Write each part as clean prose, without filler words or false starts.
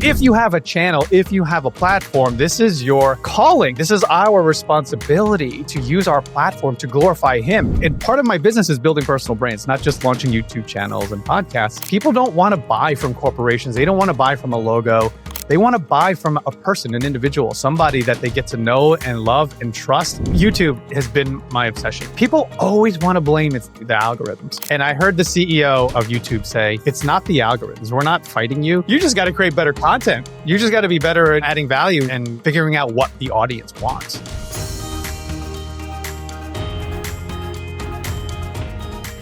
If you have a channel, if you have a platform, this is your calling. This is our responsibility to use our platform to glorify Him. And part of my business is building personal brands, not just launching YouTube channels and podcasts. People don't want to buy from corporations. They don't want to buy from a logo. They want to buy from a person, an individual, somebody that they get to know and love and trust. YouTube has been my obsession. People always want to blame it's the algorithms. And I heard the CEO of YouTube say, it's not the algorithms. We're not fighting you. You just got to create better content. You just got to be better at adding value and figuring out what the audience wants.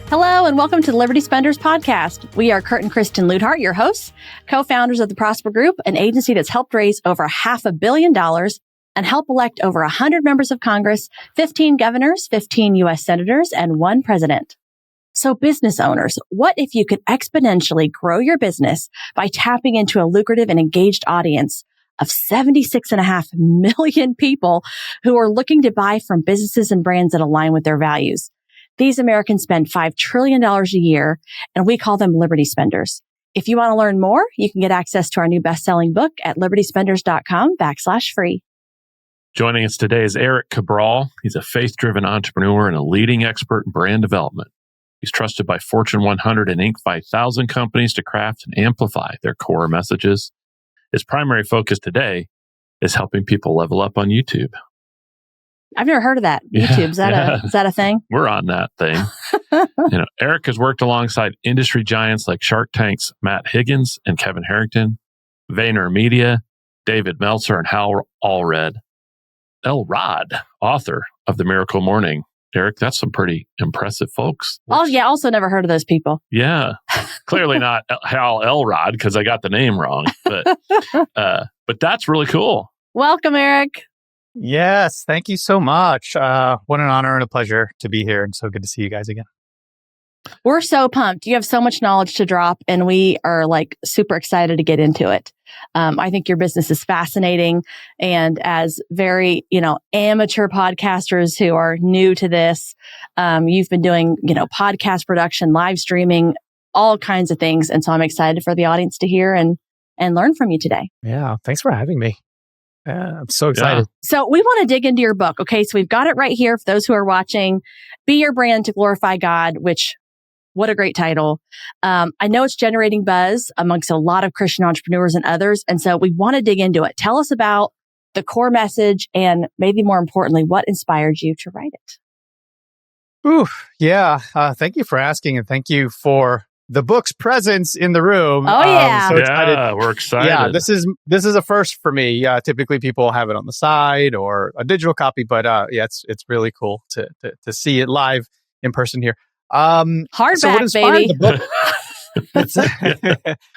Hello, and welcome to the Liberty Spenders podcast. We are Kurt and Kristen Ludhart, your hosts, co-founders of the Prosper Group, an agency that's helped raise over $500 million and help elect over 100 members of Congress, 15 governors, 15 U.S. senators, and 1 president. So business owners, what if you could exponentially grow your business by tapping into a lucrative and engaged audience of 76.5 million people who are looking to buy from businesses and brands that align with their values? These Americans spend $5 trillion a year, and we call them Liberty Spenders. If you want to learn more, you can get access to our new best-selling book at libertyspenders.com/free. Joining us today is Erik Cabral. He's a faith-driven entrepreneur and a leading expert in brand development. He's trusted by Fortune 100 and Inc. 5000 companies to craft and amplify their core messages. His primary focus today is helping people level up on YouTube. I've never heard of that. YouTube. Is that a thing? We're on that thing. Erik has worked alongside industry giants like Shark Tank's Matt Higgins and Kevin Harrington, VaynerMedia, David Meltzer, and Hal Elrod, author of The Miracle Morning. Erik, that's some pretty impressive folks. Oh, yeah. Also never heard of those people. Yeah. Clearly not Hal Elrod because I got the name wrong. But that's really cool. Welcome, Erik. Yes, thank you so much. What an honor and a pleasure to be here, and so good to see you guys again. We're so pumped. You have so much knowledge to drop, and we are super excited to get into it. I think your business is fascinating, and as very, amateur podcasters who are new to this, you've been doing, podcast production, live streaming, all kinds of things. And so I'm excited for the audience to hear and learn from you today. Yeah, thanks for having me. I'm so excited. Yeah. So we want to dig into your book. Okay. So we've got it right here for those who are watching. Be Your Brand to Glorify God, which, what a great title. I know it's generating buzz amongst a lot of Christian entrepreneurs and others. And so we want to dig into it. Tell us about the core message and maybe more importantly, what inspired you to write it? Ooh, yeah. Thank you for asking, and thank you for the book's presence in the room. Oh, yeah. So excited. Yeah, we're excited. Yeah, this is a first for me. Typically people have it on the side or a digital copy, but it's really cool to see it live in person here. Hardback, baby. The book,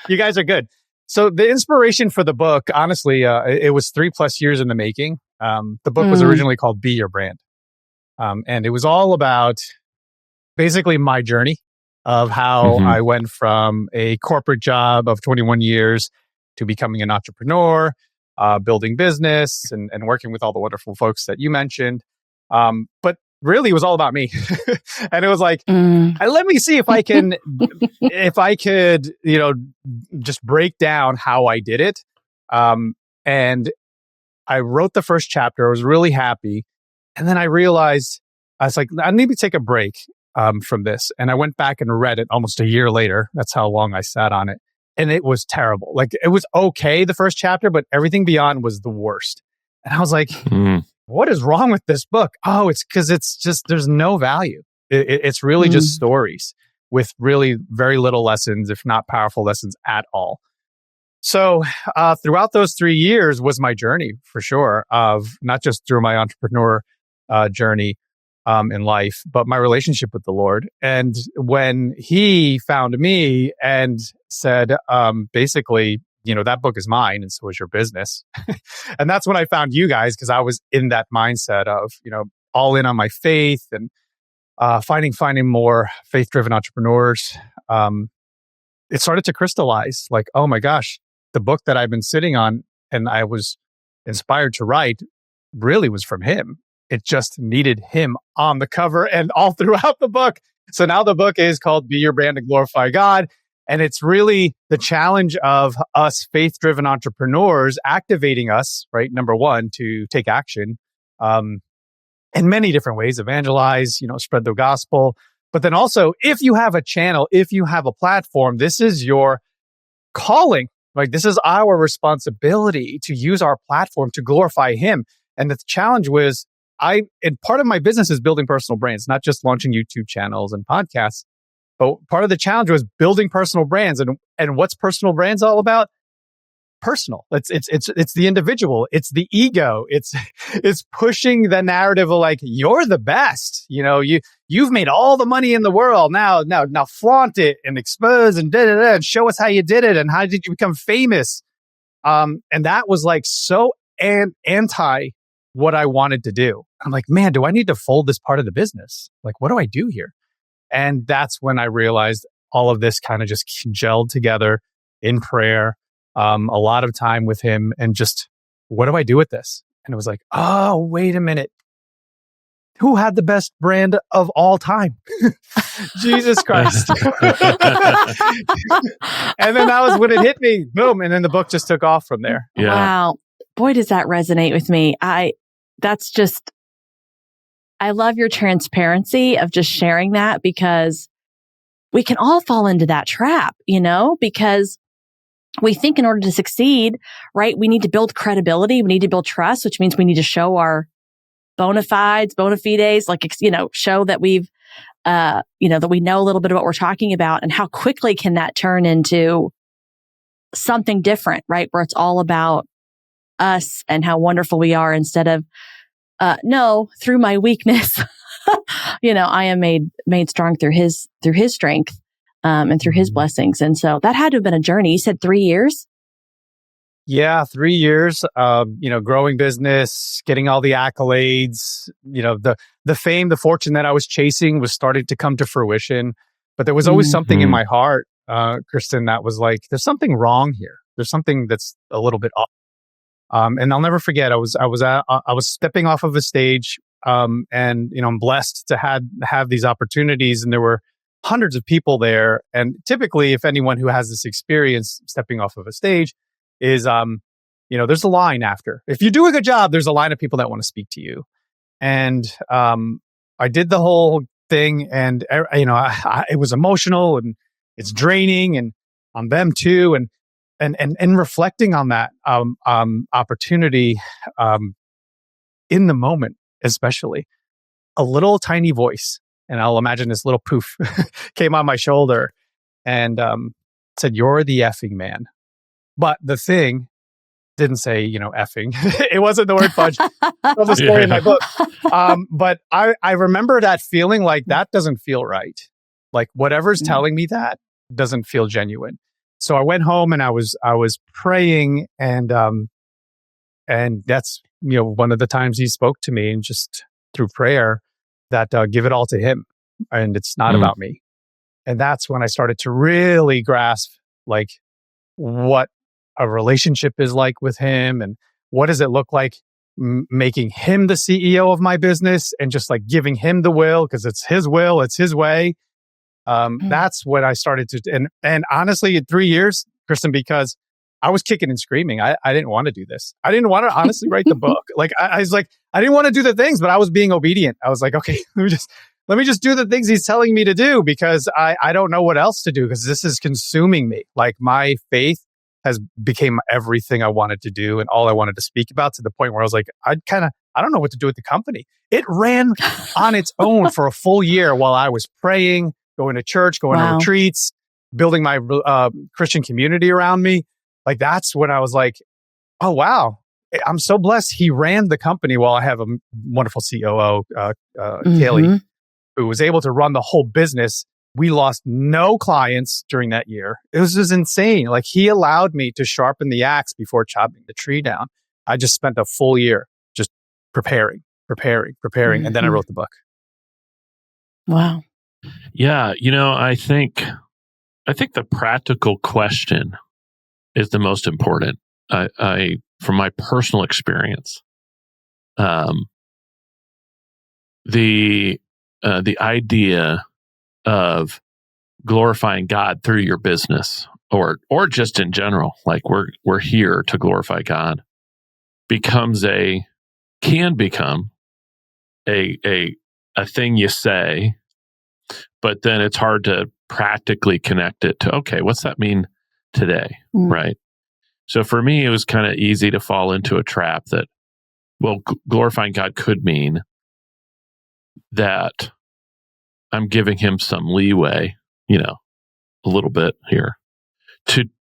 you guys are good. So the inspiration for the book, honestly, it was 3+ years in the making. The book was originally called Be Your Brand. And it was all about basically my journey of how I went from a corporate job of 21 years to becoming an entrepreneur, building business and working with all the wonderful folks that you mentioned. But really, it was all about me. And it was like, let me see if I can, just break down how I did it. And I wrote the first chapter. I was really happy. And then I realized, I was like, I need to take a break from this. And I went back and read it almost a year later. That's how long I sat on it. And it was terrible. It was okay, the first chapter, but everything beyond was the worst. And I was like, what is wrong with this book? Oh, it's because it's just, there's no value. It's really just stories with really very little lessons, if not powerful lessons at all. So throughout those 3 years was my journey, for sure, of not just through my entrepreneur journey, in life, but my relationship with the Lord. And when He found me and said, basically, that book is mine and so is your business. And that's when I found you guys, because I was in that mindset of, all in on my faith and finding more faith-driven entrepreneurs. It started to crystallize like, oh my gosh, the book that I've been sitting on and I was inspired to write really was from Him. It just needed Him on the cover and all throughout the book. So now the book is called Be Your Brand to Glorify God. And it's really the challenge of us faith-driven entrepreneurs activating us, right? Number one, to take action in many different ways, evangelize, spread the gospel. But then also, if you have a channel, if you have a platform, this is your calling. Like, this is our responsibility to use our platform to glorify him. And the challenge was, and part of my business is building personal brands, not just launching YouTube channels and podcasts. But part of the challenge was building personal brands. And what's personal brands all about? Personal. It's the individual. It's the ego. It's pushing the narrative of like, you're the best. You've made all the money in the world. Now flaunt it and expose and and show us how you did it and how did you become famous. And that was like so anti what I wanted to do. I'm like, man, do I need to fold this part of the business? Like, what do I do here? And that's when I realized all of this kind of just gelled together in prayer, a lot of time with him, and just, what do I do with this? And it was like, oh, wait a minute. Who had the best brand of all time? Jesus Christ. And then that was when it hit me. Boom. And then the book just took off from there. Yeah. Wow. Boy, does that resonate with me. I love your transparency of just sharing that, because we can all fall into that trap, because we think in order to succeed, right, we need to build credibility. We need to build trust, which means we need to show our bona fides, like, show that we've, that we know a little bit of what we're talking about, and how quickly can that turn into something different, right? Where it's all about us and how wonderful we are, instead of, no, through my weakness, I am made strong through his strength, and through his blessings. And so that had to have been a journey. You said 3 years? Yeah, 3 years, growing business, getting all the accolades, the fame, the fortune that I was chasing was starting to come to fruition. But there was always something in my heart, Kristen, that was like, there's something wrong here. There's something that's a little bit off. And I'll never forget, I was stepping off of a stage, and I'm blessed to have these opportunities, and there were hundreds of people there. And typically, if anyone who has this experience stepping off of a stage is, there's a line after. If you do a good job, there's a line of people that want to speak to you. And I did the whole thing, and it was emotional and it's draining, and on them too, and reflecting on that opportunity in the moment, especially, a little tiny voice, and I'll imagine this little poof came on my shoulder and said, "You're the effing man." But the thing didn't say, effing. It wasn't the word fudge. Tell the story in my book. But I remember that feeling like, that doesn't feel right. Like, whatever's telling me that doesn't feel genuine. So I went home and I was praying, and that's, one of the times he spoke to me, and just through prayer, that give it all to him, and it's not about me. And that's when I started to really grasp like what a relationship is like with him, and what does it look like making him the CEO of my business, and just like giving him the will, because it's his will, it's his way. That's when I started to, and honestly, in 3 years, Kristen, because I was kicking and screaming. I didn't want to do this. I didn't want to honestly write the book. Like, I was like, I didn't want to do the things, but I was being obedient. I was like, okay, let me just do the things he's telling me to do, because I don't know what else to do, because this is consuming me. Like, my faith has became everything I wanted to do and all I wanted to speak about, to the point where I was like, I don't know what to do with the company. It ran on its own for a full year while I was praying, going to church, going to retreats, building my Christian community around me. Like, that's when I was like, oh, wow, I'm so blessed. He ran the company while I have a wonderful COO, Kaylee, who was able to run the whole business. We lost no clients during that year. It was just insane. Like, he allowed me to sharpen the axe before chopping the tree down. I just spent a full year just preparing. And then I wrote the book. Wow. Yeah. I think the practical question is the most important. I from my personal experience, the idea of glorifying God through your business or just in general, like we're here to glorify God, can become a thing you say, but then it's hard to practically connect it to, okay, what's that mean today? Right. So for me, it was kind of easy to fall into a trap that, well, glorifying God could mean that I'm giving him some leeway, a little bit here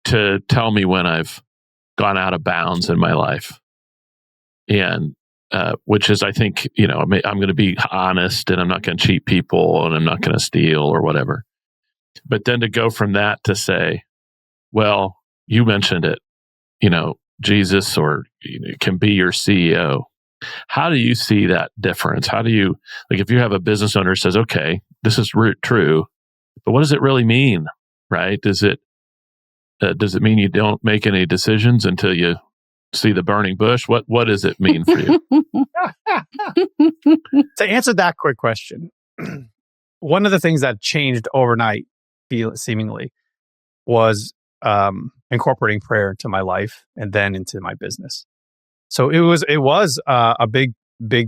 to tell me when I've gone out of bounds in my life. And which is, I think, I'm going to be honest and I'm not going to cheat people and I'm not going to steal or whatever. But then to go from that to say, well, you mentioned it, Jesus or can be your CEO. How do you see that difference? How do you, like, if you have a business owner who says, okay, this is true, but what does it really mean, right? Does it mean you don't make any decisions until you see the burning bush? What does it mean for you? To answer that quick question, one of the things that changed overnight, seemingly, was incorporating prayer into my life and then into my business. So it was a big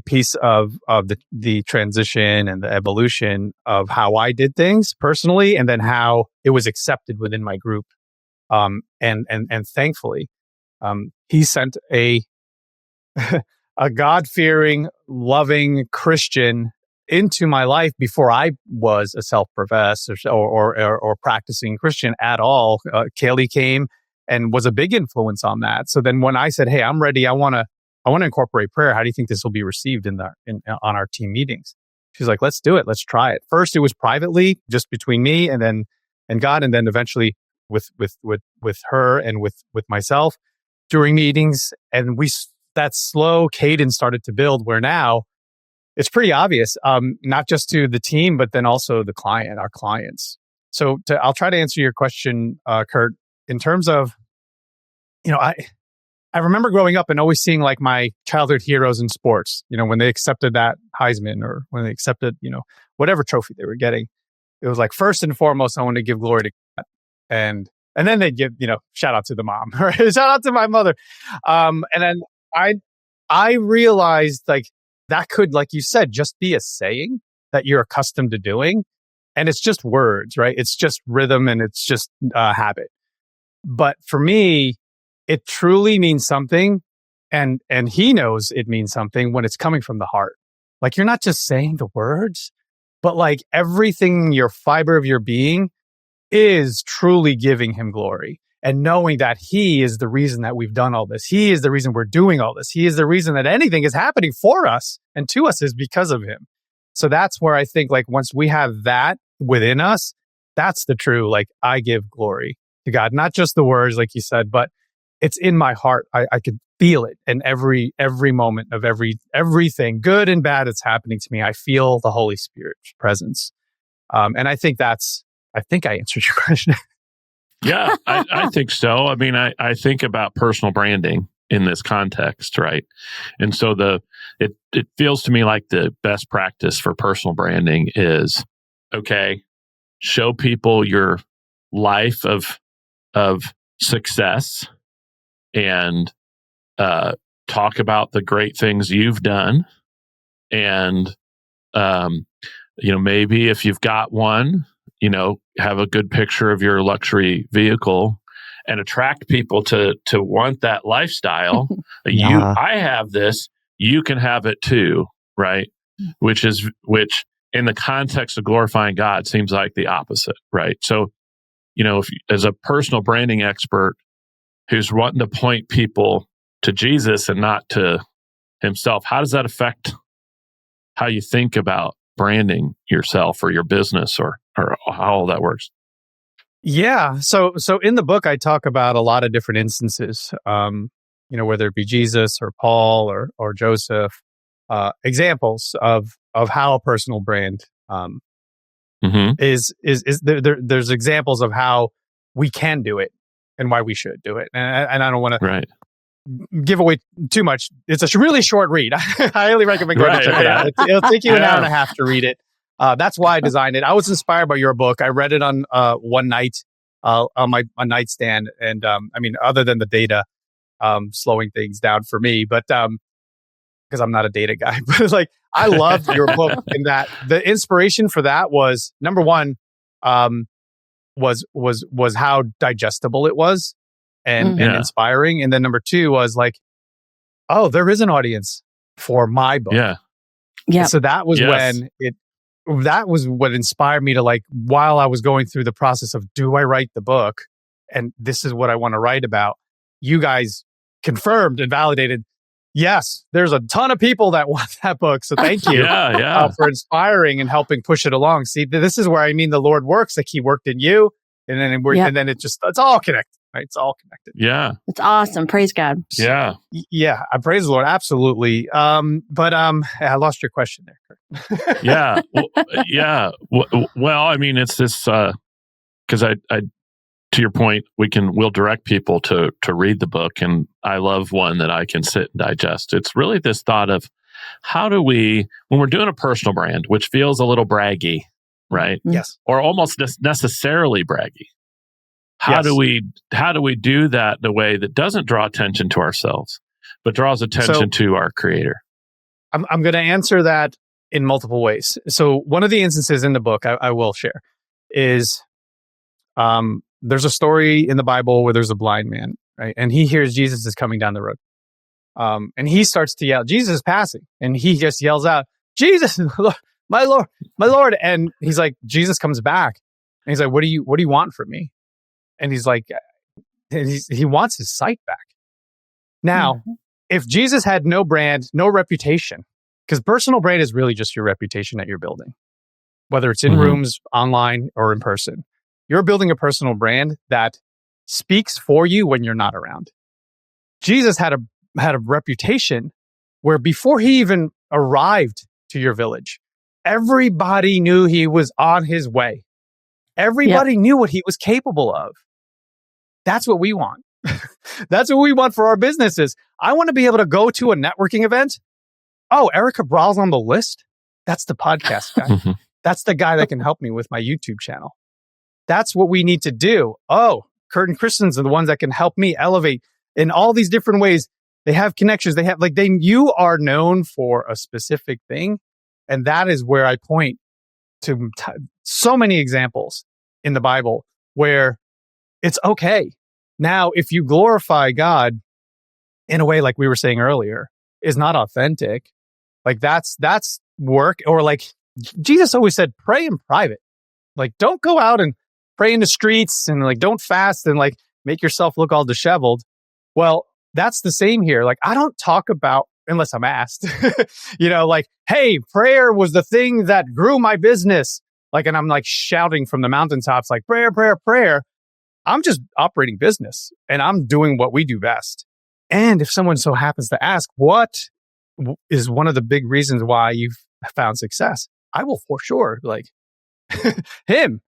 piece of the transition and the evolution of how I did things personally, and then how it was accepted within my group. And thankfully, he sent a God-fearing, loving Christian into my life before I was a self-professed or practicing Christian at all. Kaylee came and was a big influence on that. So then when I said, "Hey, I'm ready. I want to incorporate prayer. How do you think this will be received on our team meetings?" She's like, "Let's do it. Let's try it." First, it was privately, just between me and God, and then eventually with her and with myself during meetings. And that slow cadence started to build, where now it's pretty obvious, not just to the team, but then also our clients. So I'll try to answer your question, Kurt, in terms of, I remember growing up and always seeing like my childhood heroes in sports, when they accepted that Heisman or when they accepted, whatever trophy they were getting. It was like, first and foremost, I want to give glory to God. And then they'd give, shout out to the mom, right? Shout out to my mother. And then I realized like that could, like you said, just be a saying that you're accustomed to doing. And it's just words, right? It's just rhythm and it's just habit. But for me, it truly means something. And he knows it means something when it's coming from the heart. Like, you're not just saying the words, but like everything, your fiber of your being is truly giving him glory and knowing that he is the reason that we've done all this. He is the reason we're doing all this. He is the reason that anything is happening for us and to us is because of him. So that's where I think, like, once we have that within us, that's the true, like, I give glory to God, not just the words, like you said, but it's in my heart. I could feel it in every moment of everything, good and bad, that's happening to me. I feel the Holy Spirit's presence. And I think I answered your question. Yeah, I think so. I mean, I think about personal branding in this context, right? And so it feels to me like the best practice for personal branding is, okay, show people your life of success and talk about the great things you've done. And, maybe if you've got one, have a good picture of your luxury vehicle and attract people to want that lifestyle. Yeah. I have this, you can have it too, right? Which in the context of glorifying God seems like the opposite, right? So, if as a personal branding expert who's wanting to point people to Jesus and not to himself, how does that affect how you think about branding yourself or your business or how all that works? Yeah. So in the book, I talk about a lot of different instances, whether it be Jesus or Paul or Joseph, examples of how a personal brand is there's examples of how we can do it and why we should do it. And I don't want to give away too much. It's a really short read. I highly recommend going to check it out. It'll take you an hour and a half to read it. That's why I designed it. I was inspired by your book. I read it on one night on my nightstand. And other than the data slowing things down for me, but because I'm not a data guy, but like I loved your book in that the inspiration for that was number one, was how digestible it was and inspiring. And then number two was like, oh, there is an audience for my book. Yeah. Yeah. So that was that was what inspired me to like, while I was going through the process of, do I write the book? And this is what I want to write about. You guys confirmed and validated. Yes, there's a ton of people that want that book. So thank you for inspiring and helping push it along. See, this is where the Lord works. Like he worked in you and then it's all connected, right? It's all connected. Yeah. It's awesome. Praise God. Yeah. Yeah. I praise the Lord. Absolutely. But I lost your question there. Yeah. Well, I mean, it's this, because I to your point, we'll direct people to read the book, and I love one that I can sit and digest. It's really this thought of how do we, when we're doing a personal brand, which feels a little braggy, right? Yes. Or almost necessarily braggy. How do we do that in a way that doesn't draw attention to ourselves, but draws attention to our creator? I'm going to answer that in multiple ways. So one of the instances in the book I will share is, there's a story in the Bible where there's a blind man, right? And he hears Jesus is coming down the road. And he starts to yell, Jesus is passing. And he just yells out, Jesus, my Lord, my Lord. And he's like, Jesus comes back. And he's like, what do you want from me? And he's like, he wants his sight back. Now, if Jesus had no brand, no reputation, because personal brand is really just your reputation that you're building, whether it's in rooms, online, or in person. You're building a personal brand that speaks for you when you're not around. Jesus had a reputation where before he even arrived to your village, everybody knew he was on his way. Everybody knew what he was capable of. That's what we want. That's what we want for our businesses. I want to be able to go to a networking event. Oh, Erik Cabral's on the list. That's the podcast guy. That's the guy that can help me with my YouTube channel. That's what we need to do. Oh, Kurt and Kristen's are the ones that can help me elevate in all these different ways. They have connections. They have you are known for a specific thing. And that is where I point to so many examples in the Bible where it's okay. Now, if you glorify God in a way, like we were saying earlier, is not authentic, like that's work. Or like Jesus always said, pray in private. Like, don't go out and pray in the streets and like, don't fast and like make yourself look all disheveled. Well, that's the same here. Like, I don't talk about, unless I'm asked, like, hey, prayer was the thing that grew my business. Like, and I'm like shouting from the mountaintops, like prayer, prayer, prayer. I'm just operating business and I'm doing what we do best. And if someone so happens to ask, what is one of the big reasons why you've found success? I will for sure like him.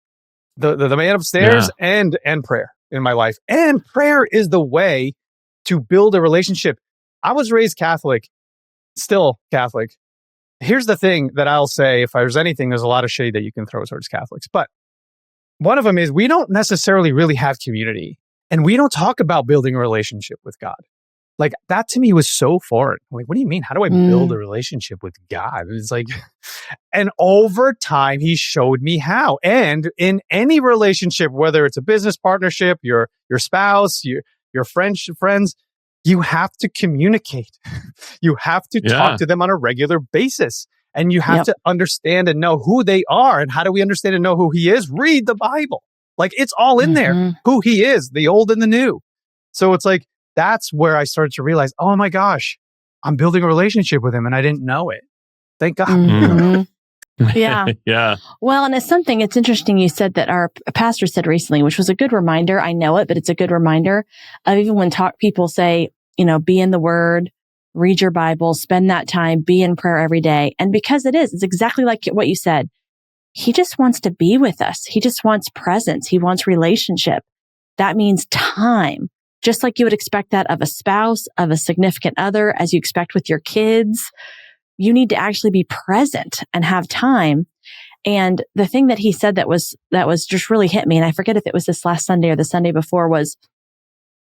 The man upstairs and prayer in my life. And prayer is the way to build a relationship. I was raised Catholic, still Catholic. Here's the thing that I'll say, if there's anything, there's a lot of shade that you can throw towards Catholics. But one of them is we don't necessarily really have community. And we don't talk about building a relationship with God. Like that to me was so foreign. I'm like, what do you mean? How do I build a relationship with God? It's like, and over time, he showed me how. And in any relationship, whether it's a business partnership, your spouse, your friends, you have to communicate. You have to talk to them on a regular basis. And you have to understand and know who they are. And how do we understand and know who he is? Read the Bible. Like it's all in there, who he is, the old and the new. So it's like, that's where I started to realize, oh my gosh, I'm building a relationship with him and I didn't know it. Thank God. Yeah. Yeah. Well, and it's interesting you said that our pastor said recently, which was a good reminder. I know it, but it's a good reminder of even when people say, be in the word, read your Bible, spend that time, be in prayer every day. And because it's exactly like what you said. He just wants to be with us. He just wants presence. He wants relationship. That means time. Just like you would expect that of a spouse, of a significant other, as you expect with your kids, you need to actually be present and have time. And the thing that he said that was just really hit me, and I forget if it was this last Sunday or the Sunday before, was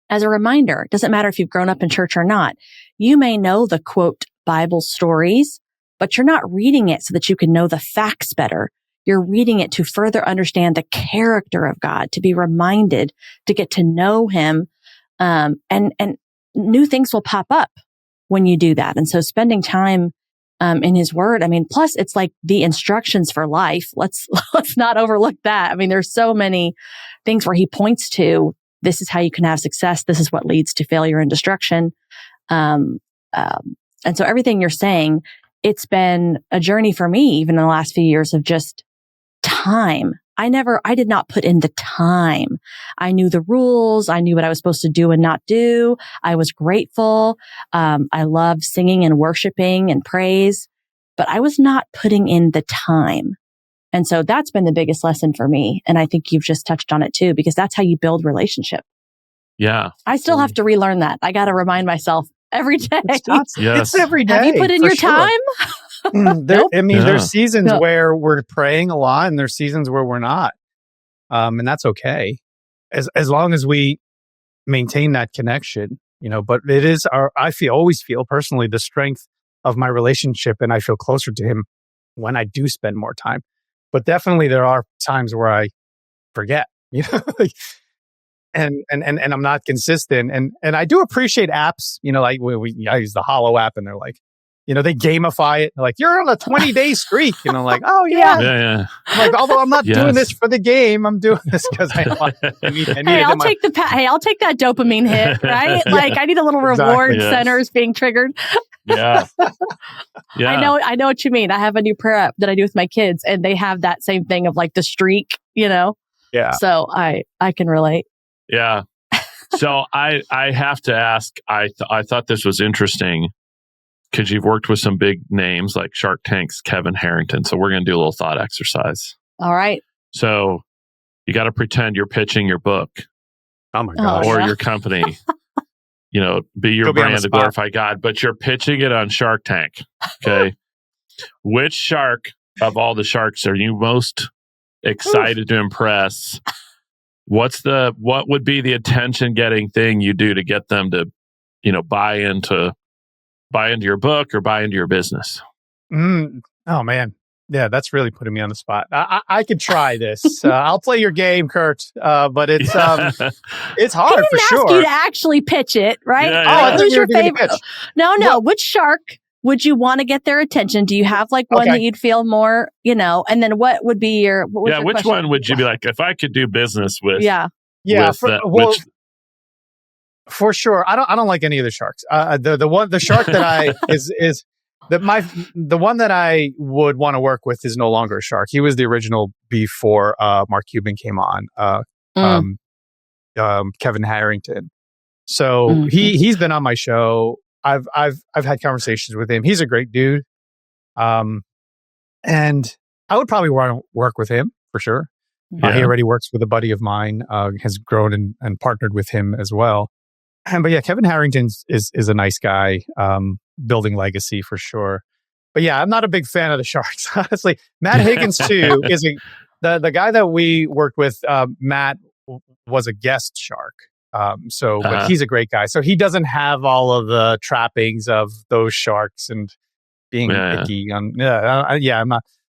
as a reminder, it doesn't matter if you've grown up in church or not. You may know the quote Bible stories, but you're not reading it so that you can know the facts better. You're reading it to further understand the character of God, to be reminded, to get to know him. And new things will pop up when you do that. And so spending time in his word, I mean, plus it's like the instructions for life. Let's not overlook that. I mean, there's so many things where he points to, this is how you can have success. This is what leads to failure and destruction. And so everything you're saying, it's been a journey for me, even in the last few years, of just time. I did not put in the time. I knew the rules. I knew what I was supposed to do and not do. I was grateful. I loved singing and worshiping and praise, but I was not putting in the time. And so that's been the biggest lesson for me. And I think you've just touched on it too, because that's how you build relationship. Yeah. I still have to relearn that. I got to remind myself every day. It's every day. Have you put in your time? Nope. I mean, there's seasons where we're praying a lot and there's seasons where we're not. And that's okay. As long as we maintain that connection, but it is always feel personally the strength of my relationship, and I feel closer to him when I do spend more time. But definitely there are times where I forget, and I'm not consistent. And I do appreciate apps, like I use the Hollow app, and they're like, they gamify it. They're like, you're on a 20-day streak. And I'm like, oh, yeah. Yeah. I'm like, although I'm not doing this for the game, I'm doing this because I need it. I'll take that dopamine hit, right? Like I need a little reward centers being triggered. Yeah. Yeah. I know what you mean. I have a new prayer app that I do with my kids, and they have that same thing of like the streak, Yeah. So I can relate. Yeah. So I have to ask, I thought this was interesting, because you've worked with some big names like Shark Tank's Kevin Harrington. So we're going to do a little thought exercise. All right. So you got to pretend you're pitching your book. Oh my gosh. Or your company. Be your brand to glorify God, but you're pitching it on Shark Tank. Okay. Which shark of all the sharks are you most excited to impress? What would be the attention getting thing you do to get them to, buy into your book or buy into your business? Oh man. Yeah, that's really putting me on the spot. I could try this. I'll play your game, Kurt. But it's it's hard for sure. Ask you to actually pitch it, right? Yeah. Who's your favorite? No. Well, which shark would you want to get their attention? Do you have like one that you'd feel more, And then what would be your? Which one would you be like, if I could do business with? Yeah. For sure. I don't like any of the sharks. The shark that the one that I would want to work with is no longer a shark. He was the original before Mark Cuban came on. Kevin Harrington. So he's been on my show. I've had conversations with him. He's a great dude. And I would probably want to work with him for sure. He already works with a buddy of mine. Has grown and partnered with him as well. But yeah, Kevin Harrington is a nice guy. Building legacy for sure. But yeah, I'm not a big fan of the sharks, honestly. Matt Higgins too is the guy that we worked with. Matt was a guest shark. But he's a great guy. So he doesn't have all of the trappings of those sharks and being picky. I'm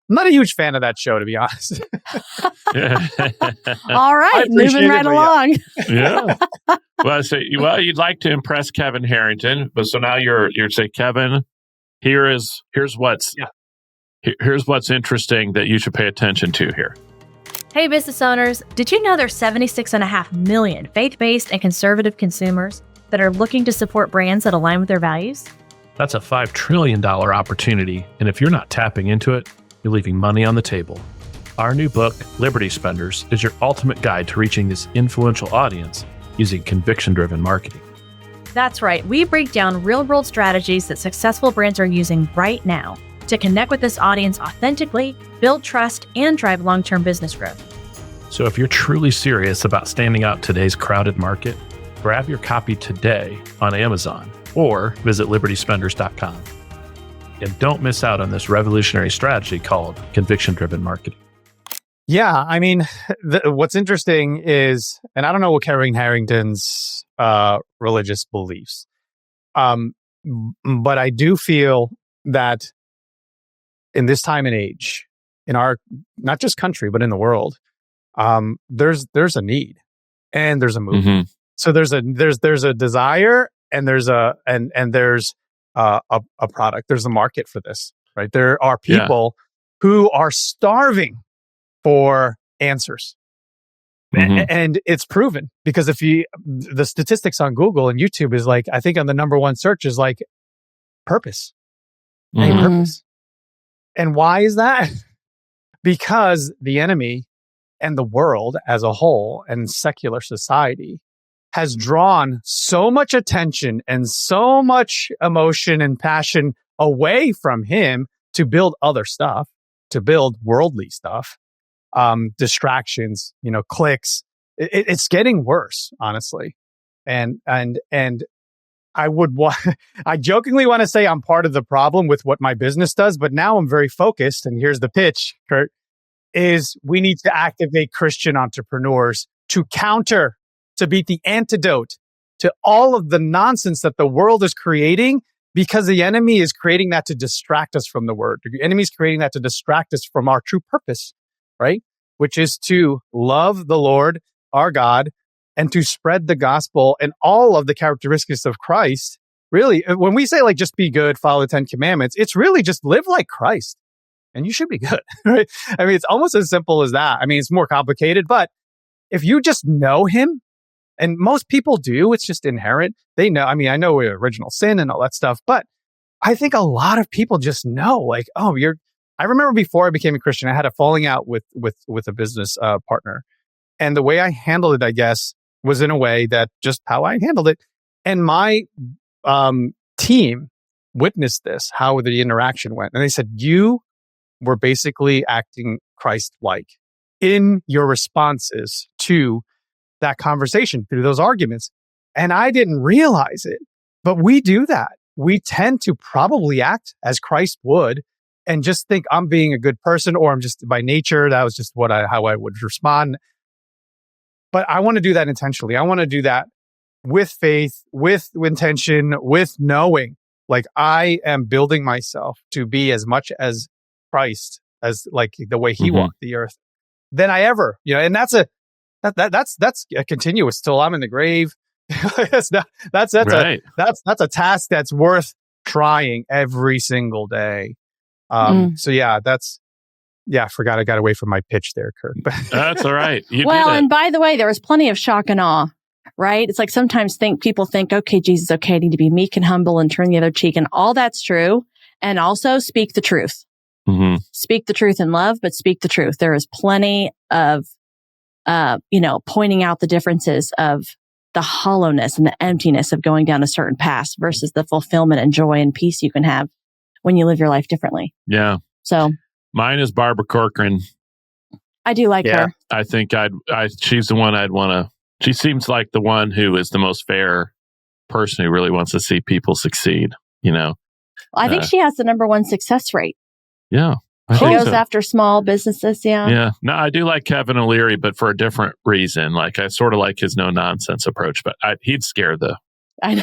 not a huge fan of that show, to be honest. All right, moving right along. Yeah. Well, you'd like to impress Kevin Harrington, but so now you're saying, Kevin, here's what's interesting that you should pay attention to here. Hey, business owners, did you know there's 76.5 million faith-based and conservative consumers that are looking to support brands that align with their values? That's a $5 trillion opportunity, and if you're not tapping into it, you're leaving money on the table. Our new book, Liberty Spenders, is your ultimate guide to reaching this influential audience using conviction-driven marketing. That's right. We break down real-world strategies that successful brands are using right now to connect with this audience authentically, build trust, and drive long-term business growth. So if you're truly serious about standing out in today's crowded market, grab your copy today on Amazon or visit libertyspenders.com. And don't miss out on this revolutionary strategy called conviction-driven marketing. Yeah, I mean, what's interesting is, and I don't know what Karen Harrington's religious beliefs, but I do feel that in this time and age, in our not just country but in the world, there's a need and there's a movement. Mm-hmm. So there's a desire and there's a product. There's a market for this, right? There are people who are starving for answers. Mm-hmm. And it's proven because the statistics on Google and YouTube is like, I think on the number one search is like purpose. Mm-hmm. Purpose. And why is that? Because the enemy and the world as a whole and secular society has drawn so much attention and so much emotion and passion away from him to build other stuff, to build worldly stuff, distractions, clicks. It's getting worse, honestly. And I jokingly want to say I'm part of the problem with what my business does, but now I'm very focused. And here's the pitch, Kurt, is we need to activate Christian entrepreneurs to beat the antidote to all of the nonsense that the world is creating, because the enemy is creating that to distract us from the word. The enemy is creating that to distract us from our true purpose, right? Which is to love the Lord, our God, and to spread the gospel and all of the characteristics of Christ. Really, when we say like just be good, follow the 10 commandments, it's really just live like Christ and you should be good, right? I mean, it's almost as simple as that. I mean, it's more complicated, but if you just know him, and most people do, it's just inherent. They know, I mean, I know original sin and all that stuff, but I think a lot of people just know like, oh, I remember before I became a Christian, I had a falling out with a business partner. And the way I handled it, I guess, was in a way that just how I handled it. And my team witnessed this, how the interaction went. And they said, you were basically acting Christ-like in your responses to that conversation through those arguments. And I didn't realize it, but we do that. We tend to probably act as Christ would and just think I'm being a good person, or I'm just by nature, that was just how I would respond. But I want to do that intentionally. I want to do that with faith, with intention, with knowing, like I am building myself to be as much as Christ, as like the way he walked the earth, than I ever, and that's a continuous till I'm in the grave. That's right. That's a task that's worth trying every single day. So yeah, I forgot I got away from my pitch there, Kurt. That's all right. And by the way, there was plenty of shock and awe, right? It's like sometimes people think, okay, Jesus, okay, I need to be meek and humble and turn the other cheek. And all that's true. And also speak the truth. Mm-hmm. Speak the truth in love, but speak the truth. There is plenty of, pointing out the differences of the hollowness and the emptiness of going down a certain path versus the fulfillment and joy and peace you can have when you live your life differently. Yeah. So mine is Barbara Corcoran. I do like her. I think she's the one I'd want to, she seems like the one who is the most fair person who really wants to see people succeed, I think she has the number one success rate. Yeah. She goes after small businesses. Yeah. Yeah. No, I do like Kevin O'Leary, but for a different reason. Like I sort of like his no nonsense approach, but he'd scare the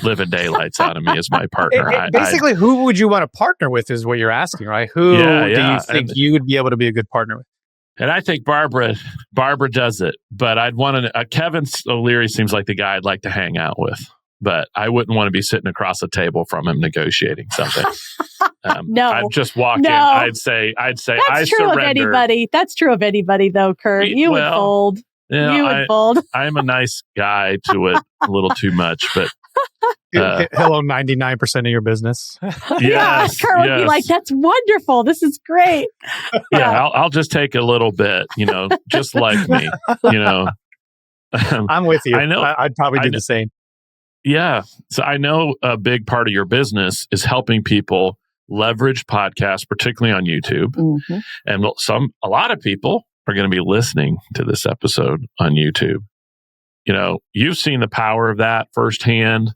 living daylights out of me as my partner. Basically, who would you want to partner with is what you're asking, right? Who do you think you would be able to be a good partner with? And I think Barbara does it, but I'd want to, Kevin O'Leary seems like the guy I'd like to hang out with, but I wouldn't want to be sitting across the table from him negotiating something. No, I'd just walk in. I'd say, that's I true surrender. Of anybody. That's true of anybody though, Kurt. You would fold. Yeah, you would fold. I'm a nice guy to it a little too much, but he'll own 99% of your business. Yes, Kurt would be like, "That's wonderful. This is great." Yeah, I'll just take a little bit, just like me, I'm with you. I know. I'd probably do the same. Yeah. So I know a big part of your business is helping people leverage podcasts, particularly on YouTube. Mm-hmm. And a lot of people are going to be listening to this episode on YouTube. You've seen the power of that firsthand.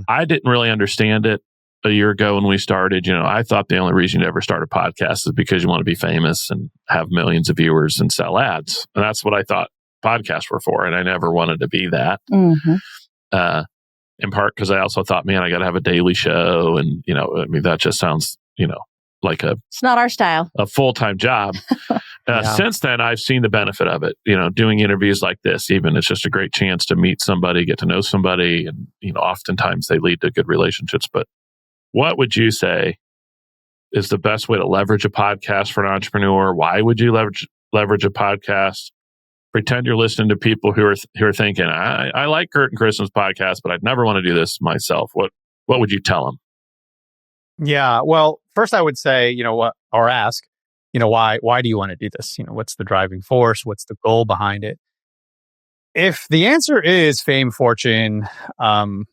I didn't really understand it a year ago when we started, I thought the only reason you ever start a podcast is because you want to be famous and have millions of viewers and sell ads. And that's what I thought podcasts were for. And I never wanted to be that. In part because I also thought, man, I got to have a daily show. And, that just sounds, like it's not our style. A full-time job. Since then, I've seen the benefit of it. Doing interviews like this, even it's just a great chance to meet somebody, get to know somebody, and oftentimes they lead to good relationships. But what would you say is the best way to leverage a podcast for an entrepreneur? Why would you leverage a podcast? Pretend you're listening to people who are thinking, I like Kurt and Kristen's podcast, but I'd never want to do this myself. What would you tell them? Yeah. Well, first I would say, or ask, why do you want to do this? What's the driving force? What's the goal behind it? If the answer is fame, fortune, and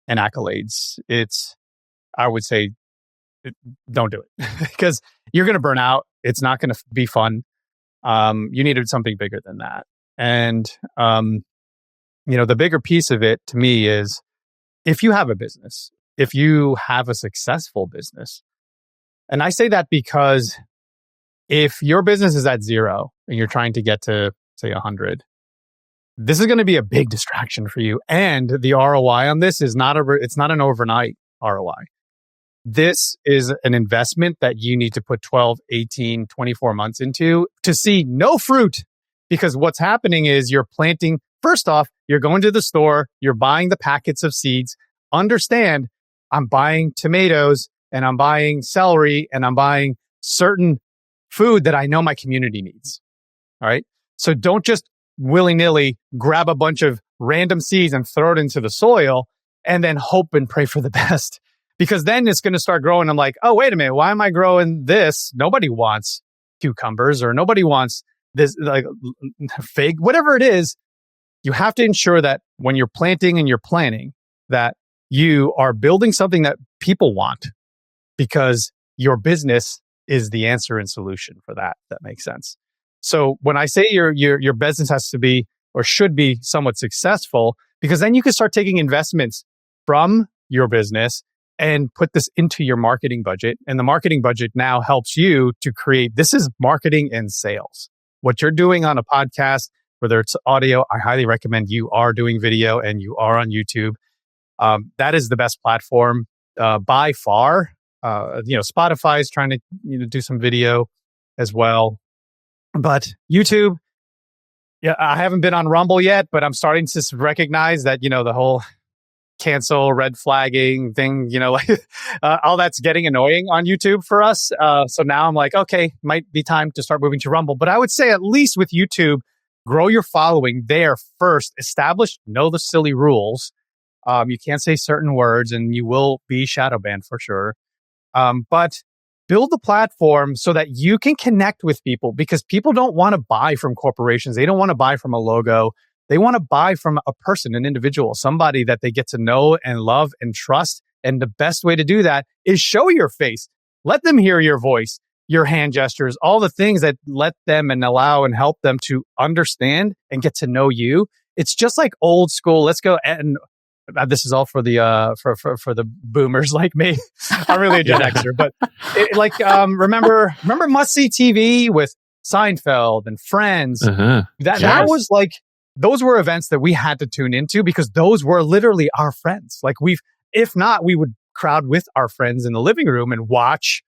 accolades, I would say, don't do it because you're going to burn out. It's not going to be fun. You needed something bigger than that. And, the bigger piece of it to me is if you have a business, if you have a successful business, and I say that because if your business is at 0 and you're trying to get to, say, 100, this is going to be a big distraction for you. And the ROI on this is it's not an overnight ROI. This is an investment that you need to put 12, 18, 24 months into to see no fruit. Because what's happening is you're planting, first off, you're going to the store, you're buying the packets of seeds. Understand, I'm buying tomatoes and I'm buying celery and I'm buying certain food that I know my community needs. All right. So don't just willy-nilly grab a bunch of random seeds and throw it into the soil and then hope and pray for the best. Because then it's going to start growing. I'm like, oh, wait a minute. Why am I growing this? Nobody wants cucumbers or nobody wants this, like fig, whatever it is. You have to ensure that when you're planting and you're planning, that you are building something that people want because your business is the answer and solution for that. That makes sense. So when I say your business has to be or should be somewhat successful, because then you can start taking investments from your business and put this into your marketing budget. And the marketing budget now helps you to create, this is marketing and sales. What you're doing on a podcast, whether it's audio, I highly recommend you are doing video and you are on YouTube. That is the best platform by far. Spotify is trying to do some video as well. But YouTube, I haven't been on Rumble yet, but I'm starting to recognize that, the whole cancel, red flagging thing, all that's getting annoying on YouTube for us. So now I'm like, okay, might be time to start moving to Rumble. But I would say at least with YouTube, grow your following there first. Know the silly rules. You can't say certain words and you will be shadow banned for sure. But build the platform so that you can connect with people because people don't want to buy from corporations. They don't want to buy from a logo. They want to buy from a person, an individual, somebody that they get to know and love and trust. And the best way to do that is show your face. Let them hear your voice, your hand gestures, all the things that let them and allow and help them to understand and get to know you. It's just like old school. Let's go. And this is all for the for the boomers like me. I'm really a Gen Xer, but remember Must See TV with Seinfeld and Friends. That was like, those were events that we had to tune into because those were literally our friends. Like if not, we would crowd with our friends in the living room and watch,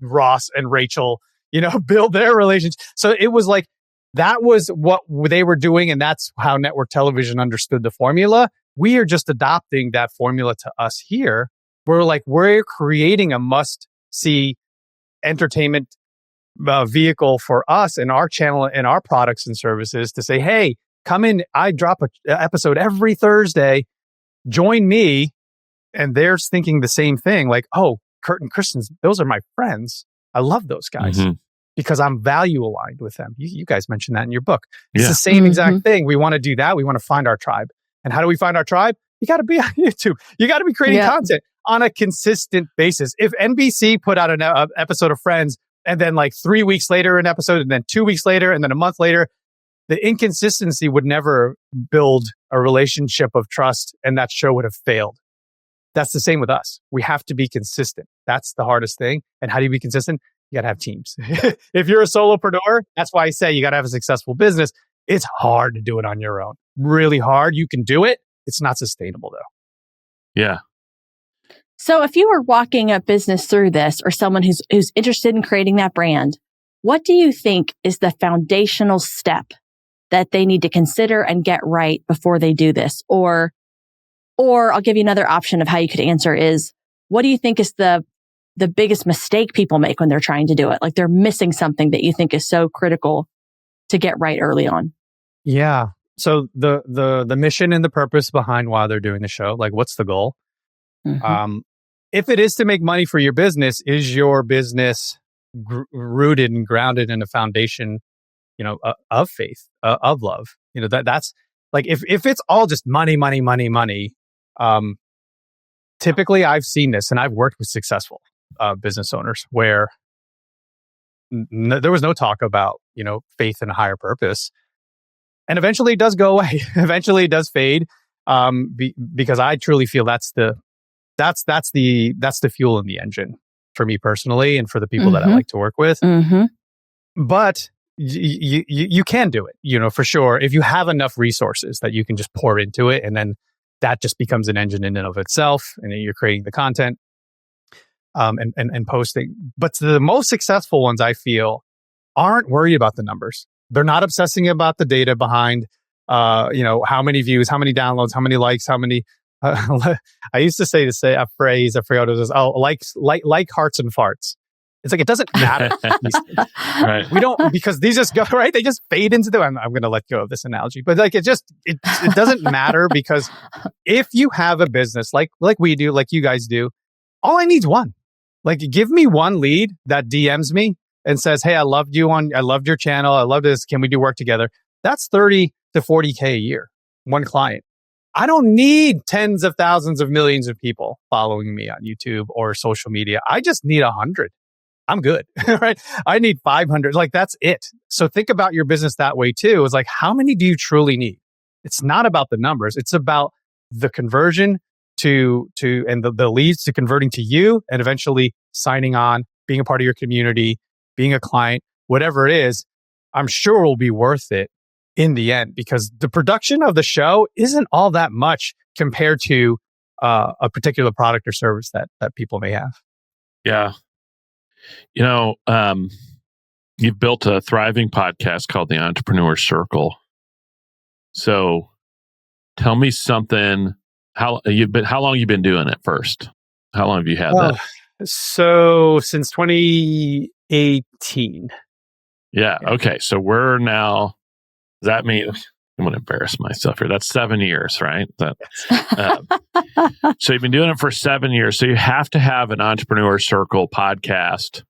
Ross and Rachel, build their relationship. So it was like, that was what they were doing. And that's how network television understood the formula. We are just adopting that formula to us here. We're creating a must-see entertainment vehicle for us and our channel and our products and services to say, hey, come in. I drop an episode every Thursday. Join me. And they're thinking the same thing. Like, oh, Kurt and Kristen, those are my friends. I love those guys. Because I'm value aligned with them. You guys mentioned that in your book. It's the same exact thing. We want to do that. We want to find our tribe. And how do we find our tribe? You got to be on YouTube. You got to be creating content on a consistent basis. If NBC put out an episode of Friends and then 3 weeks later an episode and then 2 weeks later and then a month later, the inconsistency would never build a relationship of trust and that show would have failed. That's the same with us. We have to be consistent. That's the hardest thing. And how do you be consistent? You got to have teams. If you're a solopreneur, that's why I say you got to have a successful business. It's hard to do it on your own. Really hard. You can do it. It's not sustainable though. Yeah. So if you were walking a business through this, or someone who's interested in creating that brand, what do you think is the foundational step that they need to consider and get right before they do this? Or I'll give you another option of how you could answer is, what do you think is the biggest mistake people make when they're trying to do it? Like they're missing something that you think is so critical to get right early on. Yeah. So the mission and the purpose behind why they're doing the show, like what's the goal? Mm-hmm. If it is to make money for your business, is your business rooted and grounded in a foundation, of faith, of love? That's like, if it's all just money, typically I've seen this, and I've worked with successful business owners where there was no talk about, faith and a higher purpose. And eventually it does go away. Eventually it does fade. Because I truly feel that's the fuel in the engine for me personally, and for the people that I like to work with. Mm-hmm. But you can do it, for sure, if you have enough resources that you can just pour into it, and then that just becomes an engine in and of itself, and then you're creating the content and posting. But the most successful ones, I feel, aren't worried about the numbers. They're not obsessing about the data behind, how many views, how many downloads, how many likes, how many. I used to say a phrase. I forgot what it was. Oh, like hearts and farts. It's like, it doesn't matter. Right. We don't, because these just go, right. They just fade into the. I'm going to let go of this analogy, but like it doesn't matter, because if you have a business like we do, like you guys do, all I need is one. Like, give me one lead that DMs me and says, "Hey, I loved your channel. I love this. Can we do work together?" That's 30 to 40K a year. One client. I don't need tens of thousands of millions of people following me on YouTube or social media. I just need 100. I'm good, right? I need 500. Like, that's it. So think about your business that way too. It's like, how many do you truly need? It's not about the numbers. It's about the conversion and the leads to converting to you, and eventually signing on, being a part of your community, being a client, whatever it is. I'm sure will be worth it in the end, because the production of the show isn't all that much compared to a particular product or service that people may have. Yeah. You've built a thriving podcast called The Entrepreneur Circle. So tell me something. How long you been doing it first? How long have you had that? So since 2018. Yeah. Okay. So we're now, does that mean, I'm going to embarrass myself here. That's 7 years, right? So you've been doing it for 7 years. So you have to have an Entrepreneur Circle podcast,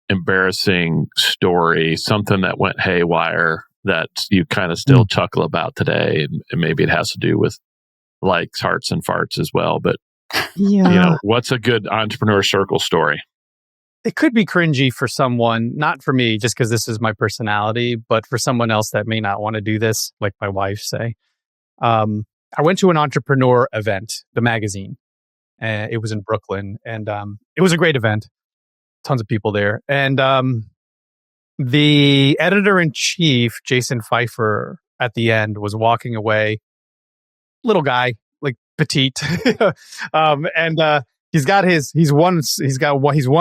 embarrassing story, something that went haywire that you kind of still chuckle about today. And maybe it has to do with likes, hearts, and farts as well. But, what's a good Entrepreneur Circle story? It could be cringy for someone, not for me, just because this is my personality, but for someone else that may not want to do this, like my wife, say. I went to an entrepreneur event, the magazine. It was in Brooklyn, and it was a great event. Tons of people there. And the editor-in-chief, Jason Pfeiffer, at the end was walking away. Little guy, like petite. And he's one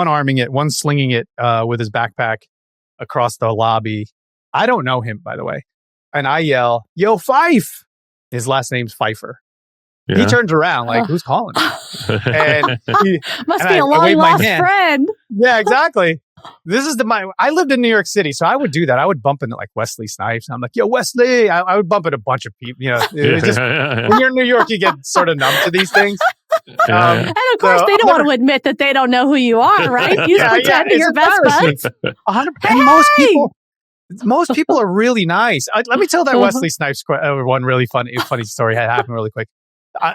arming it, one slinging it with his backpack across the lobby. I don't know him, by the way. And I yell, "Yo, Fife!" His last name's Pfeiffer. Yeah. He turns around like, "Who's calling?" And must be a long lost friend. Yeah, exactly. I lived in New York City, so I would do that. I would bump into like Wesley Snipes. And I'm like, "Yo, Wesley!" I would bump into a bunch of people. When you're in New York, you get sort of numb to these things. And of course, they don't want to admit that they don't know who you are, right? You pretend to your best buds. And most people are really nice. Let me tell that Wesley Snipes one really funny story had happened really quick.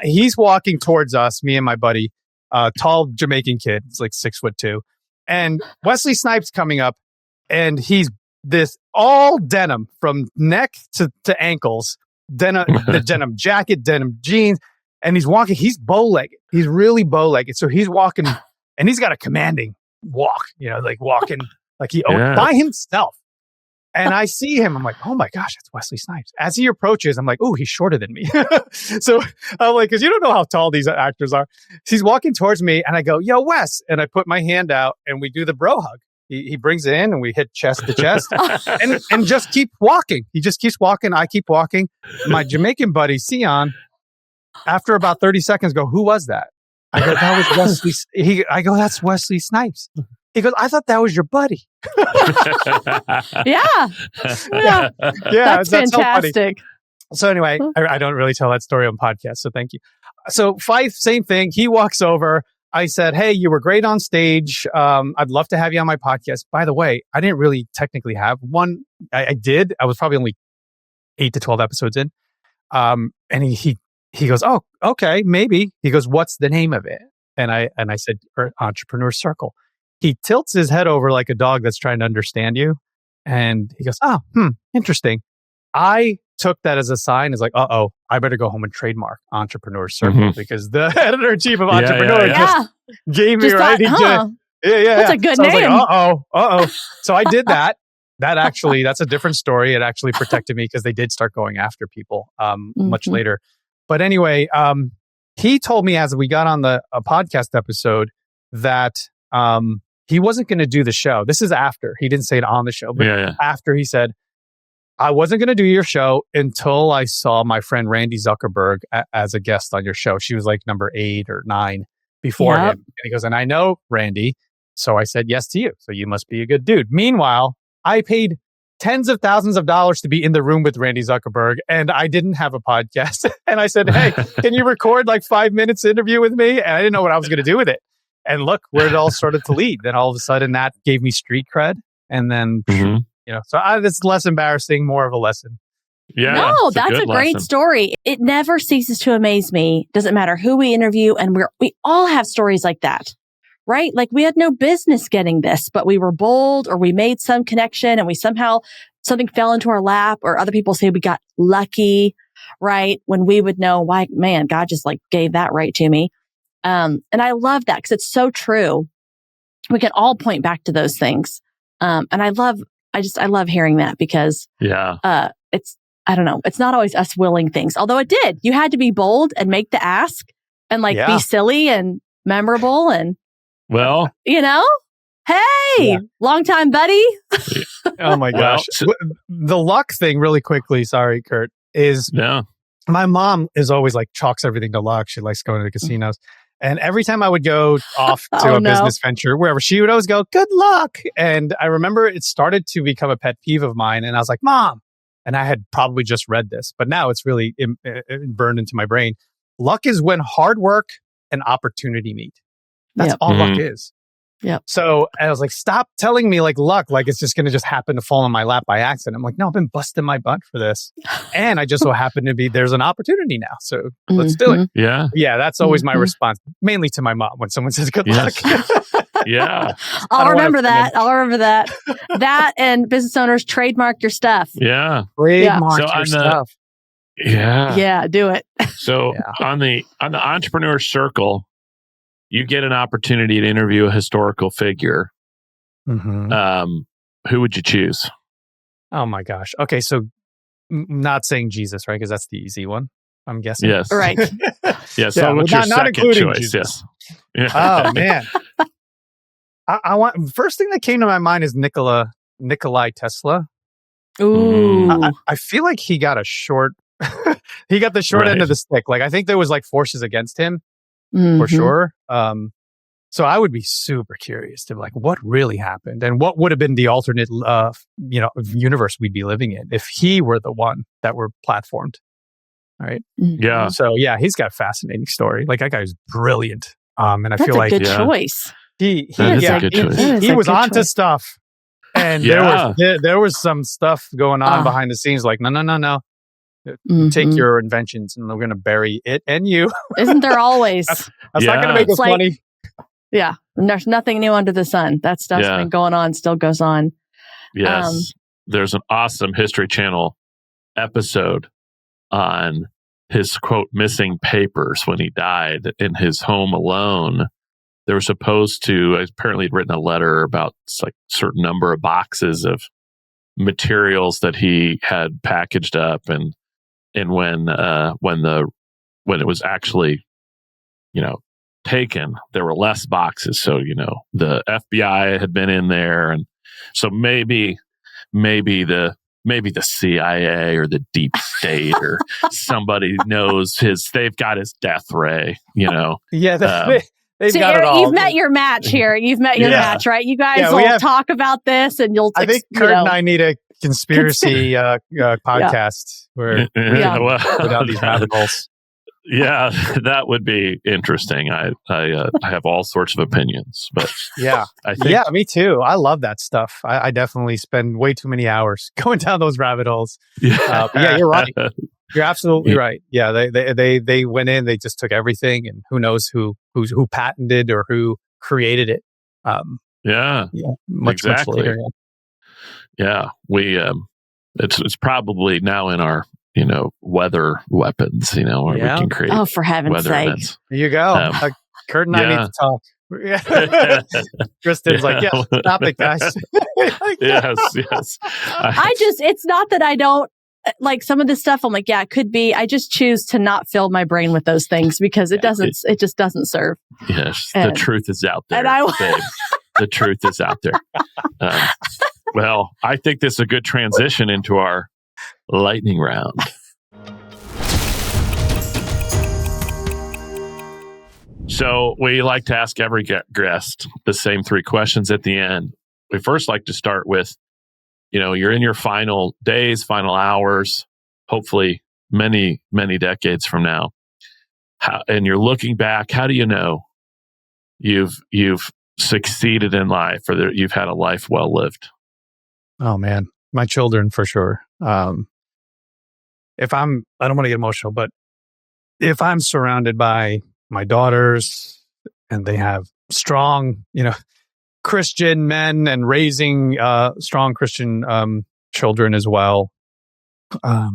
He's walking towards us, me and my buddy, tall Jamaican kid. It's like 6'2", and Wesley Snipes coming up, and he's this all denim from neck to ankles, the denim jacket, denim jeans. and he's walking. He's bow-legged. He's really bow-legged. So he's walking, and he's got a commanding walk. Like walking like he by himself. And I see him. I'm like, oh my gosh, that's Wesley Snipes. As he approaches, I'm like, oh, he's shorter than me. So I'm like, because you don't know how tall these actors are. He's walking towards me, and I go, yo, Wes. And I put my hand out, and we do the bro hug. He brings it in, and we hit chest to chest, and just keep walking. He just keeps walking. I keep walking. My Jamaican buddy, Sion, after about 30 seconds, go, who was that? I go, that was Wesley. I go, that's Wesley Snipes. He goes, I thought that was your buddy. Yeah. That's fantastic. So anyway, I don't really tell that story on podcasts, so thank you. So Fife, same thing. He walks over. I said, hey, you were great on stage. I'd love to have you on my podcast. By the way, I didn't really technically have one. I did. I was probably only 8 to 12 episodes in. And he goes, oh, okay, maybe. He goes, what's the name of it? And I said, Entrepreneur Circle. He tilts his head over like a dog that's trying to understand you. And he goes, oh, interesting. I took that as a sign. It's like, I better go home and trademark Entrepreneur Circle because the editor-in-chief of Entrepreneur just gave me right. That's a good so name. I was like, So I did that. That's a different story. It actually protected me because they did start going after people much later. But anyway, he told me as we got on a podcast episode that he wasn't going to do the show. This is after. He didn't say it on the show, but after he said, I wasn't going to do your show until I saw my friend Randy Zuckerberg as a guest on your show. She was like number 8 or 9 before him. And he goes, and I know Randy. So I said yes to you. So you must be a good dude. Meanwhile, I paid tens of thousands of dollars to be in the room with Randy Zuckerberg, and I didn't have a podcast. And I said, hey, can you record like 5 minutes interview with me? And I didn't know what I was going to do with it. And look where it all started to lead. Then all of a sudden that gave me street cred. And then, so it's less embarrassing, more of a lesson. Yeah. No, that's a great story. It never ceases to amaze me. Doesn't matter who we interview. And we all have stories like that, right? Like we had no business getting this, but we were bold or we made some connection and something fell into our lap, or other people say we got lucky, right? When we would know, why, man, God just like gave that right to me. And I love that because it's so true. We can all point back to those things. And I love hearing that because, I don't know, it's not always us willing things, although it did. You had to be bold and make the ask and be silly and memorable and, hey, long time buddy. Oh my gosh. The luck thing really quickly. Sorry, Kurt, is my mom is always like chalks everything to luck. She likes going to the casinos. And every time I would go off to a business venture, wherever, she would always go, good luck. And I remember it started to become a pet peeve of mine. And I was like, Mom, and I had probably just read this, but now it's really burned into my brain. Luck is when hard work and opportunity meet. That's all luck is. Yep. So I was like, stop telling me like luck, like it's just going to just happen to fall in my lap by accident. I'm like, no, I've been busting my butt for this. And I just so happen to be, there's an opportunity now. So let's do it. Yeah. Yeah. That's always my response, mainly to my mom when someone says good luck. Yeah. I'll remember that. That and business owners, trademark your stuff. Yeah. Trademark your stuff. Yeah. Yeah. Do it. So on the Entrepreneur Circle, you get an opportunity to interview a historical figure. Who would you choose? Oh my gosh. Okay, so not saying Jesus, right? Because that's the easy one, I'm guessing. Yes. Right. Yeah. So what's your second choice? Jesus. Yes. Yeah. Oh man. I want. First thing that came to my mind is Nikolai Tesla. Ooh. I feel like he got a short. He got the short end of the stick. Like I think there was like forces against him. For sure. So I would be super curious to like what really happened and what would have been the alternate, universe we'd be living in if he were the one that were platformed. Right. Yeah. So yeah, he's got a fascinating story. Like that guy's brilliant. And I feel like that's a good choice. He was onto stuff, and there was some stuff going on behind the scenes. Like no. Take your inventions and we're going to bury it and you. Isn't there always? That's not going to make us money. Yeah. And there's nothing new under the sun. That stuff's been going on, still goes on. Yes. There's an awesome History Channel episode on his quote missing papers when he died in his home alone. They were supposed to apparently had written a letter about like certain number of boxes of materials that he had packaged up, and when it was actually, taken, there were less boxes. So, the FBI had been in there. And so maybe the CIA or the deep state or somebody knows they've got his death ray, Yeah, they've so got Erik, it all. you've met your match here. You've met your match, right? You guys will talk about this, and you'll. I think Kurt and I need a conspiracy podcast where we can go down these rabbit holes. Yeah, that would be interesting. I have all sorts of opinions, but I think, me too. I love that stuff. I definitely spend way too many hours going down those rabbit holes. You're right. You're absolutely right. Yeah, they went in. They just took everything, and who knows who patented or who created it. Much later. Yeah, we it's probably now in our weather weapons, where we can create. Oh, for heaven's sake! Events. There you go. Kurt and I need to talk. Kristen's like, yeah, stop it, guys. Yes. It's not that I don't like some of this stuff. I'm like, yeah, it could be. I just choose to not fill my brain with those things because it just doesn't serve. Yes, the truth is out there. And the truth is out there. Well, I think this is a good transition into our lightning round. So we like to ask every guest the same 3 questions at the end. We first like to start with, you're in your final days, final hours, hopefully many, many decades from now. And you're looking back, how do you know you've succeeded in life or that you've had a life well lived? Oh man, my children for sure. I don't want to get emotional, but if I'm surrounded by my daughters and they have strong, Christian men and raising strong Christian children as well, that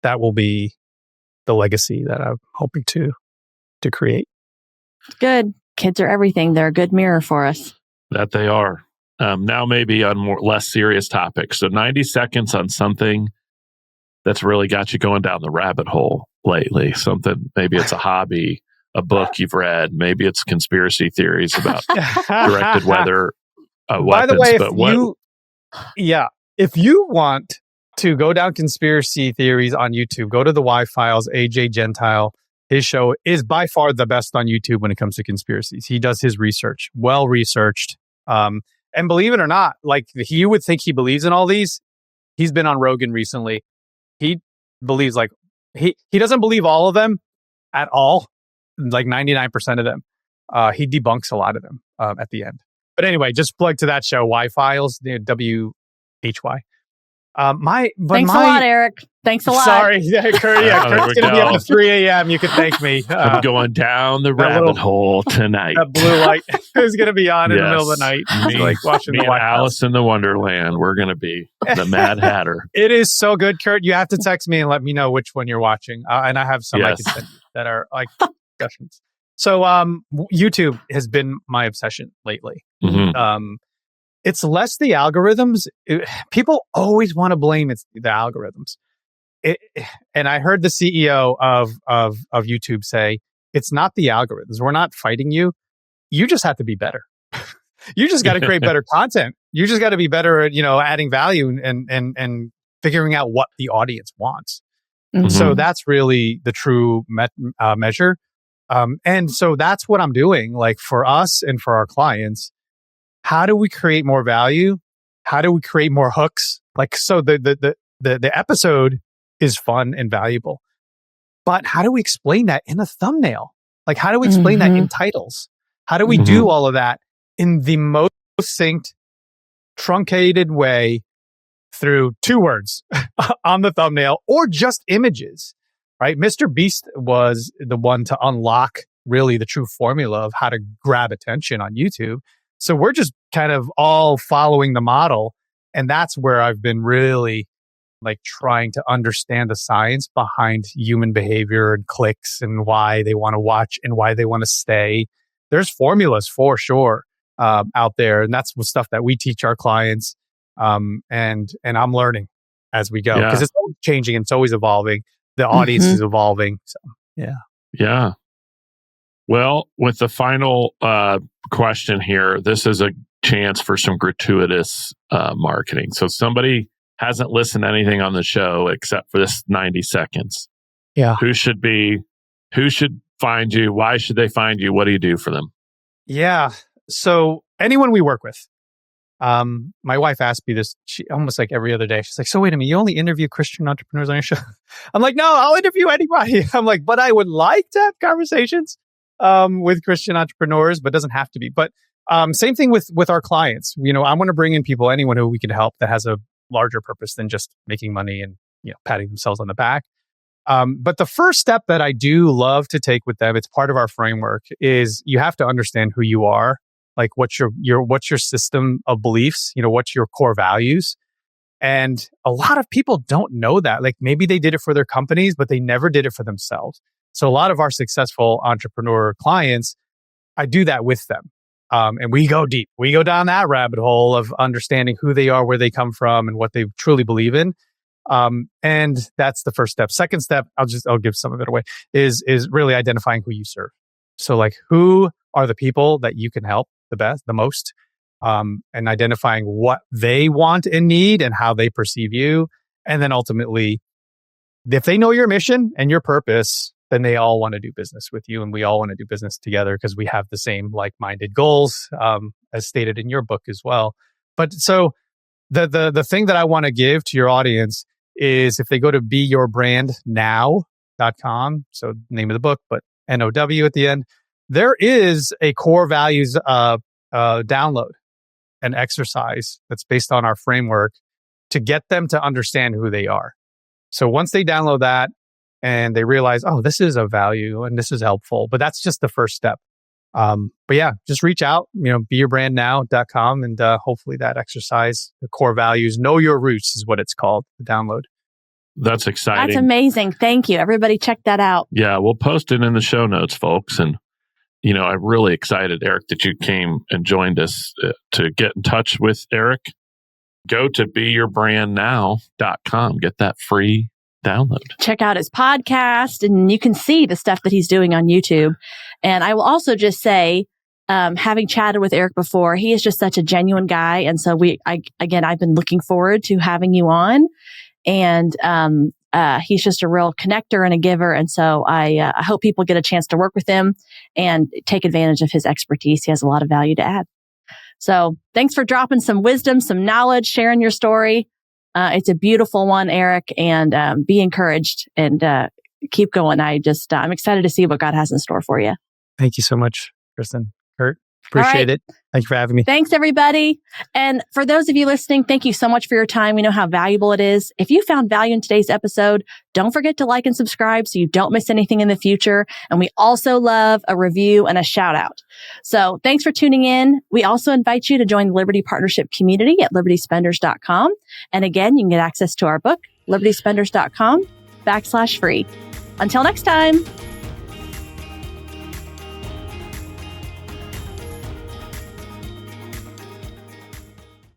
will be the legacy that I'm hoping to create. Good. Kids are everything. They're a good mirror for us. That they are. Now maybe on less serious topics. So 90 seconds on something that's really got you going down the rabbit hole lately. Something, maybe it's a hobby, a book you've read, maybe it's conspiracy theories about directed weather weapons. By the way, if you want to go down conspiracy theories on YouTube, go to the Y-Files, AJ Gentile. His show is by far the best on YouTube when it comes to conspiracies. He does his research, well researched. And believe it or not, like you would think he believes in all these. He's been on Rogan recently. He believes he doesn't believe all of them at all, like 99% of them. He debunks a lot of them at the end. But anyway, just plug to that show, Y-Files, WHY. Thanks a lot, Erik. Thanks a lot. Sorry, Kurt. Kurt's going to be up at 3 a.m. You can thank me. I'm going down the rabbit hole tonight. That blue light is going to be on in the middle of the night. Like watching the White House. Alice in the Wonderland. We're going to be the Mad Hatter. It is so good, Kurt. You have to text me and let me know which one you're watching. And I have some I can send you that are like discussions. So YouTube has been my obsession lately. Mm-hmm. It's less the algorithms. People always want to blame it's the algorithms. And I heard the CEO of YouTube say, it's not the algorithms. We're not fighting you. You just have to be better. You just got to create better content. You just got to be better at, adding value and figuring out what the audience wants. Mm-hmm. So that's really the true measure. And so that's what I'm doing. Like for us and for our clients, how do we create more value? How do we create more hooks? Like, so the episode is fun and valuable, but how do we explain that in a thumbnail? Like, how do we explain that in titles? How do we do all of that in the most succinct, truncated way through 2 words on the thumbnail or just images, right? Mr. Beast was the one to unlock really the true formula of how to grab attention on YouTube. So we're just kind of all following the model. And that's where I've been really like trying to understand the science behind human behavior and clicks and why they want to watch and why they want to stay. There's formulas for sure out there. And that's stuff that we teach our clients. And I'm learning as we go because it's always changing and it's always evolving. The audience is evolving. So, yeah. Yeah. Well, with the final question here, this is a chance for some gratuitous marketing. So somebody hasn't listened to anything on the show except for this 90 seconds. Yeah. Who should find you? Why should they find you? What do you do for them? Yeah. So anyone we work with, my wife asked me this almost like every other day. She's like, so wait a minute, you only interview Christian entrepreneurs on your show? I'm like, no, I'll interview anybody. I'm like, but I would like to have conversations with Christian entrepreneurs, but it doesn't have to be. But same thing with our clients. You know, I want to bring in anyone who we can help that has a larger purpose than just making money and, you know, patting themselves on the back. But the first step that I do love to take with them, it's part of our framework, is you have to understand who you are. Like what's your system of beliefs? You know, what's your core values? And a lot of people don't know that. Like maybe they did it for their companies, but they never did it for themselves. So a lot of our successful entrepreneur clients, I do that with them. And we go deep. We go down that rabbit hole of understanding who they are, where they come from, and what they truly believe in. And that's the first step. Second step, I'll give some of it away, is really identifying who you serve. So like, who are the people that you can help the most, and identifying what they want and need and how they perceive you. And then ultimately, if they know your mission and your purpose, then they all want to do business with you. And we all want to do business together because we have the same like-minded goals, as stated in your book as well. But so the thing that I want to give to your audience is if they go to beyourbrandnow.com, so name of the book, but NOW at the end, there is a core values download, an exercise that's based on our framework to get them to understand who they are. So once they download that and they realize, oh, this is a value and this is helpful, but that's just the first step. But yeah, just reach out, beyourbrandnow.com, and hopefully that exercise, the core values, know your roots is what it's called, the download. That's exciting. That's amazing. Thank you. Everybody check that out. Yeah, we'll post it in the show notes, folks. And, I'm really excited, Erik, that you came and joined us. To get in touch with Erik, go to beyourbrandnow.com. Get that free download. Check out his podcast, and you can see the stuff that he's doing on YouTube. And I will also just say, having chatted with Erik before, he is just such a genuine guy. And so I've been looking forward to having you on. And he's just a real connector and a giver. And so I hope people get a chance to work with him and take advantage of his expertise. He has a lot of value to add. So thanks for dropping some wisdom, some knowledge, sharing your story. It's a beautiful one, Erik, and be encouraged and keep going. I'm excited to see what God has in store for you. Thank you so much, Kristen. Kurt, appreciate it. Thank you for having me. Thanks, everybody. And for those of you listening, thank you so much for your time. We know how valuable it is. If you found value in today's episode, don't forget to like and subscribe so you don't miss anything in the future. And we also love a review and a shout out. So thanks for tuning in. We also invite you to join the Liberty Partnership community at libertyspenders.com. And again, you can get access to our book, libertyspenders.com/free. Until next time.